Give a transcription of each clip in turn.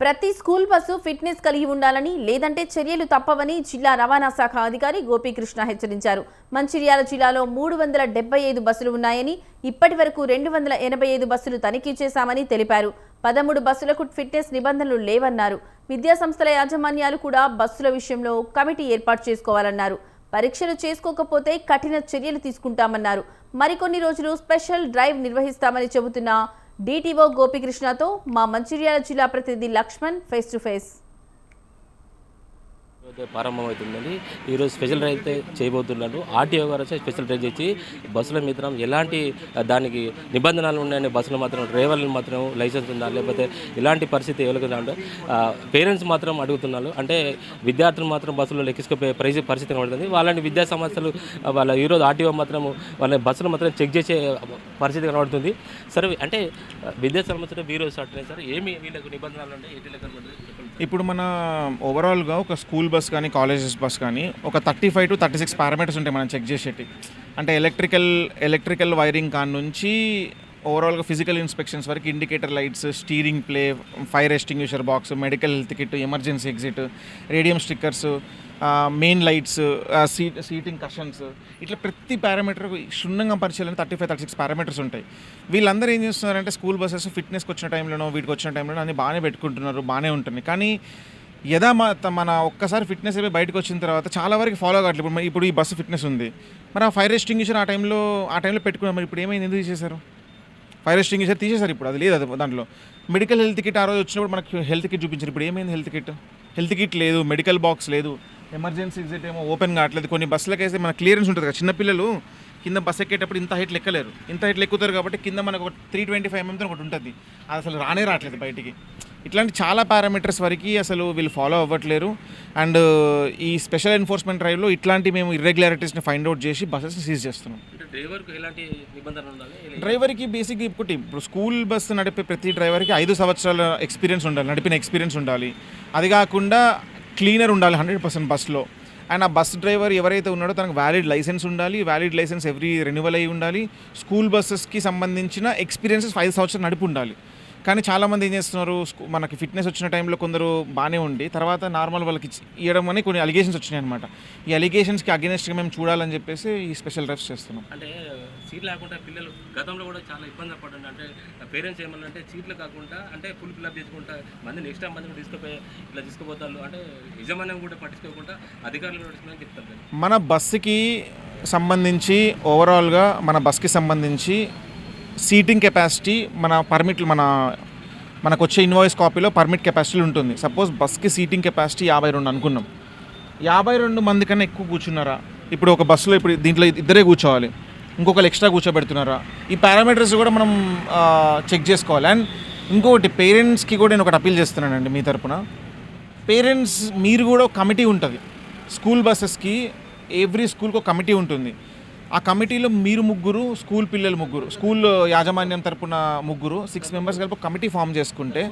ప్రతి school bus fitness కలిగి ఉండాలని లేదంటే చర్యలు తప్పవని జిల్లా రవాణా శాఖ అధికారి గోపీకృష్ణ హెచ్చరించారు. మంచిర్యాల జిల్లాలో 375 బస్సులు ఉన్నాయని, ఇప్పటి వరకు 285 బస్సులు తనిఖీ చేశామని తెలిపారు. 13 బస్సులకు ఫిట్నెస్ నిబంధనలు లేవన్నారు. విద్యాసంస్థల యాజమాన్యాలు కూడా బస్సుల విషయంలో కమిటీ ఏర్పాటు చేసుకోవాలన్నారు. పరీక్షలు చేసుకోకపోతే కఠిన చర్యలు తీసుకుంటామన్నారు. మరికొన్ని రోజులు స్పెషల్ డ్రైవ్ నిర్వహిస్తామని చెబుతున్న డిటిఓ గోపీకృష్ణతో మా మంచిర్యాల జిల్లా ప్రతినిధి లక్ష్మణ్ ఫేస్ టు ఫేస్. ప్రారంభమవుతుందండి. ఈరోజు స్పెషల్ డ్రైవ్ అయితే చేయబోతున్నాడు. ఆర్టీఓ గారు వచ్చి స్పెషల్ డ్రైవ్ చేసి బస్సుల మాత్రం ఎలాంటి దానికి నిబంధనలు ఉన్నాయని, బస్సులు మాత్రం డ్రైవర్లు మాత్రం లైసెన్స్ ఉందా లేకపోతే ఇలాంటి పరిస్థితి ఎవరికైనా పేరెంట్స్ మాత్రం అడుగుతున్నారు. అంటే విద్యార్థులు మాత్రం బస్సులో లెక్కించుకుపోయే పరిస్థితి కనబడుతుంది. వాళ్ళని విద్యా సంస్థలు వాళ్ళ ఈరోజు ఆర్టీఓ మాత్రం వాళ్ళ బస్సులు మాత్రం చెక్ చేసే పరిస్థితి కనబడుతుంది. సరే, అంటే విద్యా సంస్థలు ఈరోజు స్టార్ట్ అయ్యాయి సార్. ఏమి వీళ్ళకు నిబంధనలు ఉంటాయి, ఏంటి కనబడుతుంది? ఇప్పుడు మన ఓవరాల్గా ఒక స్కూల్ బస్ కానీ కాలేజెస్ బస్ కానీ ఒక 35 to 36 పారామీటర్స్ ఉంటాయి మనం చెక్ చేసేటి. అంటే ఎలక్ట్రికల్ వైరింగ్ కాన్ నుంచి ఓవరాల్గా ఫిజికల్ ఇన్స్పెక్షన్స్ వరకు indicator lights, steering play, fire extinguisher box, medical health kit, emergency exit, radium stickers, main lights, seating cushions, ఇట్లా ప్రతి పారామీటర్ క్షుణ్ణంగా పరిశీలన 35-36 పారామీటర్స్ ఉంటాయి. వీళ్ళందరూ ఏం చేస్తున్నారంటే స్కూల్ బస్సెస్ ఫిట్నెస్కి వచ్చిన టైంలోనో వీటికి వచ్చిన టైంలోనో అన్ని బాగానే పెట్టుకుంటున్నారు, బాగానే ఉంటుంది. కానీ మన ఒక్కసారి ఫిట్నెస్ అయిపోయి బయటకు వచ్చిన తర్వాత చాలా వరకు ఫాలో కావట్లేదు. ఇప్పుడు ఈ బస్సు ఫిట్నెస్ ఉంది, మరి ఆ ఫైర్ ఎస్టింగ్విషర్ ఆ టైంలో పెట్టుకున్నాం. మరి ఇప్పుడు ఏమైంది, ఎందుకు తీసేశారు? ఫైర్ ఎస్టింగ్విషర్ తీసేశారు. ఇప్పుడు అది లేదు. అది దాంట్లో మెడికల్ హెల్త్ కిట్ ఆ రోజు వచ్చినప్పుడు మనకు హెల్త్ కిట్ చూపించారు. ఇప్పుడు ఏమైంది? హెల్త్ కిట్ లేదు, మెడికల్ బాక్స్ లేదు, ఎమర్జెన్సీ ఎగ్జిట్ ఏమో ఓపెన్ కావట్లేదు. కొన్ని బస్సులకు అయితే మన క్లియరెన్స్ ఉంటుంది కదా, చిన్నపిల్లలు కింద బస్సు ఎక్కేటప్పుడు ఇంత హైట్లు ఎక్కలేరు. ఇంత హైట్లు ఎక్కుతారు కాబట్టి కింద మనకు 325 mm ఒకటి ఉంటుంది, అది అసలు రావట్లేదు బయటికి. ఇట్లాంటి చాలా పారామీటర్స్ వరకు అసలు వీళ్ళు ఫాలో అవ్వట్లేరు. అండ్ ఈ స్పెషల్ ఎన్ఫోర్స్మెంట్ డ్రైవ్లో ఇట్లాంటి మేము ఇర్రెగ్యులారిటీస్ని ఫైండ్ అవుట్ చేసి బస్సెస్ని సీజ్ చేస్తున్నాం. డ్రైవర్కి బేసిక్గా ఇప్పుడు స్కూల్ బస్సు నడిపే ప్రతి డ్రైవర్కి 5 సంవత్సరాల ఎక్స్పీరియన్స్ ఉండాలి, నడిపిన ఎక్స్పీరియన్స్ ఉండాలి. అది కాకుండా క్లీనర్ ఉండాలి 100% బస్లో. అండ్ ఆ బస్ డ్రైవర్ ఎవరైతే ఉన్నాడో తనకు వ్యాలిడ్ లైసెన్స్ ఉండాలి. వ్యాలిడ్ లైసెన్స్ ఎవ్రీ రెన్యువల్ అయి ఉండాలి. స్కూల్ బస్సెస్కి సంబంధించిన ఎక్స్పీరియన్సెస్ 5 సంవత్సరాలు నడిపి ఉండాలి. కానీ చాలామంది ఏం చేస్తున్నారు, మనకి ఫిట్నెస్ వచ్చిన టైంలో కొందరు బాగానే ఉండి తర్వాత నార్మల్ వాళ్ళకి ఇవ్వడం అని కొన్ని అలిగేషన్స్ వచ్చినాయి అనమాట. ఈ అలిగేషన్స్కి అగెనిస్ట్గా మేము చూడాలని చెప్పేసి ఈ స్పెషల్ డ్రైవ్స్ చేస్తున్నాం. అంటే సీట్ లేకుండా పిల్లలు గతంలో కూడా చాలా ఇబ్బంది పడ్డారు. అంటే పేరెంట్స్ ఏమన్నా సీట్లు కాకుండా అంటే ఫుల్ ఫిల్అప్ చేసుకుంటా మంది నెక్స్ట్ టైం మంది ఇట్లా తీసుకుపోతారు. అంటే యజమాన్యం కూడా పట్టించుకోకుండా అధికారులు కూడా చెప్తారు. మన బస్సుకి సంబంధించి ఓవరాల్గా మన బస్కి సంబంధించి సీటింగ్ కెపాసిటీ మన పర్మిట్లు మనకు వచ్చే ఇన్వాయిస్ కాపీలో పర్మిట్ కెపాసిటీ ఉంటుంది. సపోజ్ బస్కి సీటింగ్ కెపాసిటీ 52 అనుకున్నాం. 52 మంది కన్నా ఎక్కువ కూర్చున్నారా? ఇప్పుడు ఒక బస్సులో ఇప్పుడు దీంట్లో ఇద్దరే కూర్చోవాలి, ఇంకొకరు ఎక్స్ట్రా కూర్చోబెడుతున్నారా? ఈ పారామీటర్స్ కూడా మనం చెక్ చేసుకోవాలి. అండ్ ఇంకొకటి పేరెంట్స్కి కూడా నేను ఒకటి అప్పీల్ చేస్తున్నానండి మీ తరపున. పేరెంట్స్ మీరు కూడా ఒక కమిటీ ఉంటుంది స్కూల్ బస్సెస్కి. ఎవ్రీ స్కూల్కి ఒక కమిటీ ఉంటుంది. ఆ కమిటీలో మీరు 3, స్కూల్ పిల్లలు 3, స్కూల్ యాజమాన్యం తరపున 3, 6 మెంబర్స్ కలిపి కమిటీ ఫామ్ చేసుకుంటే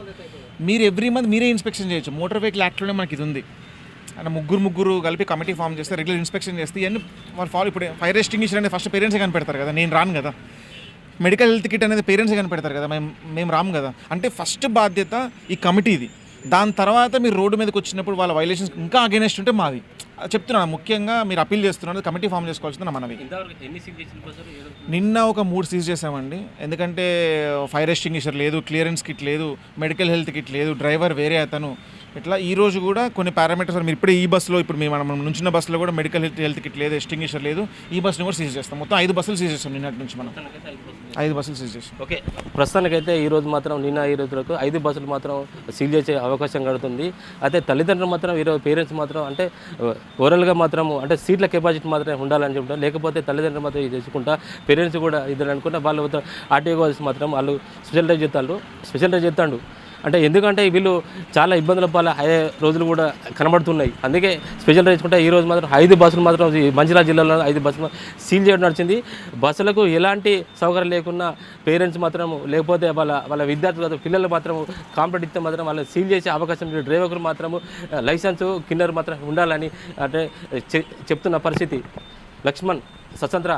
మీరు ఎవ్రీ మంత్ మీరే ఇన్స్పెక్షన్ చేయొచ్చు. మోటార్ వెహికల్ యాక్ట్లోనే మనకి ఇది ఉంది. అంటే 3 కలిపి కమిటీ ఫామ్ చేస్తే రెగ్యులర్ ఇన్స్పెక్షన్ చేస్తే ఇవన్నీ వాళ్ళు ఫాలో. ఇప్పుడు ఫైర్ ఎస్టింగ్విషర్ అనేది ఫస్ట్ పేరెంట్సే కనిపెడతారు కదా, నేను రాను కదా. మెడికల్ హెల్త్ కిట్ అనేది పేరెంట్సే కనిపెడతారు కదా, మేము రాము కదా. అంటే ఫస్ట్ బాధ్యత ఈ కమిటీది. దాని తర్వాత మీరు రోడ్డు మీదకి వచ్చినప్పుడు వాళ్ళ వైలేషన్స్ ఇంకా అగెనెస్ట్ ఉంటే మాది చెప్తున్నాను. ముఖ్యంగా మీరు అప్పీల్ చేస్తున్నారు, కమిటీ ఫామ్ చేసుకోవాల్సింది మనవి. నిన్న ఒక 3 సీజ్ చేసామండి. ఎందుకంటే ఫైర్ ఎస్టింగ్విషర్ లేదు, క్లియరెన్స్ కిట్ లేదు, మెడికల్ హెల్త్ కిట్ లేదు, డ్రైవర్ వేరే అతను. ఇట్లా ఈరోజు కూడా కొన్ని పారామీటర్స్ మీరు ఇప్పుడే ఈ బస్సులో ఇప్పుడు మనం నుంచిన బస్సులో కూడా మెడికల్ హెల్త్ కిట్ లేదు, ఎస్టింగ్విషర్ లేదు. ఈ బస్సుని కూడా సీజ్ చేస్తాం. మొత్తం 5 బస్సులు సీజ్ చేస్తాం నిన్నటి నుంచి. మనం 5 బస్సులు సీజ్ చేస్తాం. ఓకే, ప్రస్తుతానికైతే ఈరోజు మాత్రం ఈ రోజులకు 5 బస్సులు మాత్రం సీజ్ చేసే అవకాశం కలుగుతుంది. అయితే తల్లిదండ్రులు మాత్రం ఈరోజు పేరెంట్స్ మాత్రం అంటే ఓవరాల్గా మాత్రం అంటే సీట్ల కెపాసిటీ మాత్రమే ఉండాలని చెప్తారు. లేకపోతే తల్లిదండ్రులు మాత్రం ఇది చేసుకుంటా పేరెంట్స్ కూడా ఇద్దరు అనుకుంటా వాళ్ళు ఆర్టీఓ మాత్రం వాళ్ళు స్పెషల్ డ్రైవ్ చేస్తాడు. అంటే ఎందుకంటే వీళ్ళు చాలా ఇబ్బందుల పాల అయ్యే రోజులు కూడా కనబడుతున్నాయి. అందుకే స్పెషల్ డ్రైవ్ చేసుకుంటే ఈ రోజు మాత్రం 5 బస్సులు మాత్రం మంచిర్యాల జిల్లాలో 5 బస్సులు సీల్ చేయడం నడిచింది. బస్సులకు ఎలాంటి సౌకర్యం లేకున్నా పేరెంట్స్ మాత్రం లేకపోతే వాళ్ళ విద్యార్థులు పిల్లలు మాత్రం కాంప్లైంట్ ఇస్తే మాత్రం వాళ్ళు సీల్ చేసే అవకాశం డ్రైవర్లు మాత్రము లైసెన్సు కిన్నర్ మాత్రం ఉండాలని అంటే చెప్తున్న పరిస్థితి. లక్ష్మణ్, స్వతంత్ర.